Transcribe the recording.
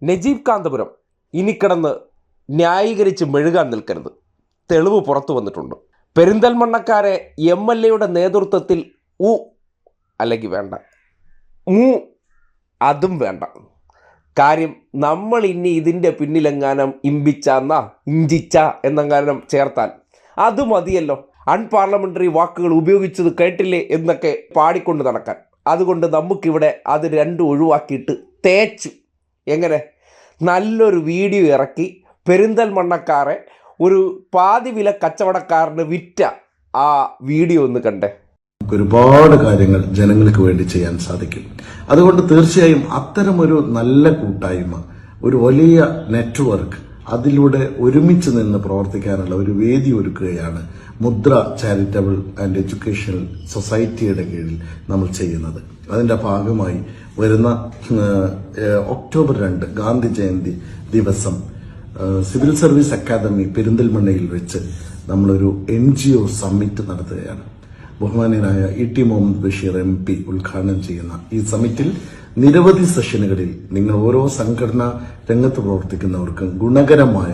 നജീബ് കാന്തപുരം ഇനി കിടന്ന് ന്യായീകരിച്ച് മെഴുകാൻ നിൽക്കരുത്. തെളിവ് പുറത്തു വന്നിട്ടുണ്ട്. പെരിന്തൽമണ്ണക്കാരെ MLA നേതൃത്വത്തിൽ അല്ലെങ്കിൽ വേണ്ട അതും വേണ്ട. കാര്യം നമ്മൾ ഇനി ഇതിൻ്റെ പിന്നിലെങ്ങാനും ഇഞ്ചിച്ച എന്നെങ്ങാനും ചേർത്താൽ അത് മതിയല്ലോ. അൺപാർലമെൻ്ററി വാക്കുകൾ ഉപയോഗിച്ചത് കേട്ടില്ലേ എന്നൊക്കെ പാടിക്കൊണ്ട് നടക്കാൻ. അതുകൊണ്ട് നമുക്കിവിടെ അത് രണ്ടും ഒഴിവാക്കിയിട്ട് തേച്ച് എങ്ങനെ നല്ലൊരു വീഡിയോ ഇറക്കി പെരിന്തൽമണ്ണക്കാരെ ഒരു പാതി വില കച്ചവടക്കാരന് വിറ്റ ആ വീഡിയോ ഒന്ന് കണ്ടേ. ഒരുപാട് കാര്യങ്ങൾ ജനങ്ങൾക്ക് വേണ്ടി ചെയ്യാൻ സാധിക്കും. അതുകൊണ്ട് തീർച്ചയായും അത്തരമൊരു നല്ല കൂട്ടായ്മ, ഒരു വലിയ നെറ്റ്വർക്ക്, അതിലൂടെ ഒരുമിച്ച് നിന്ന് പ്രവർത്തിക്കാനുള്ള ഒരു വേദി ഒരുക്കുകയാണ് മുദ്ര ചാരിറ്റബിൾ ആൻഡ് എഡ്യൂക്കേഷണൽ സൊസൈറ്റിയുടെ കീഴിൽ നമ്മൾ ചെയ്യുന്നത്. അതിന്റെ ഭാഗമായി വരുന്ന ഒക്ടോബർ 2 ഗാന്ധി ജയന്തി ദിവസം സിവിൽ സർവീസ് അക്കാദമി പെരിന്തൽമണ്ണയിൽ വെച്ച് നമ്മളൊരു NGO സമ്മിറ്റ് നടത്തുകയാണ്. ബഹുമാന്യനായ ET മുഹമ്മദ് ബഷീർ MP ഉദ്ഘാടനം ചെയ്യുന്ന ഈ സമ്മിറ്റിൽ നിരവധി സെഷനുകളിൽ നിങ്ങൾ ഓരോ സംഘടനാ രംഗത്ത് പ്രവർത്തിക്കുന്നവർക്കും ഗുണകരമായ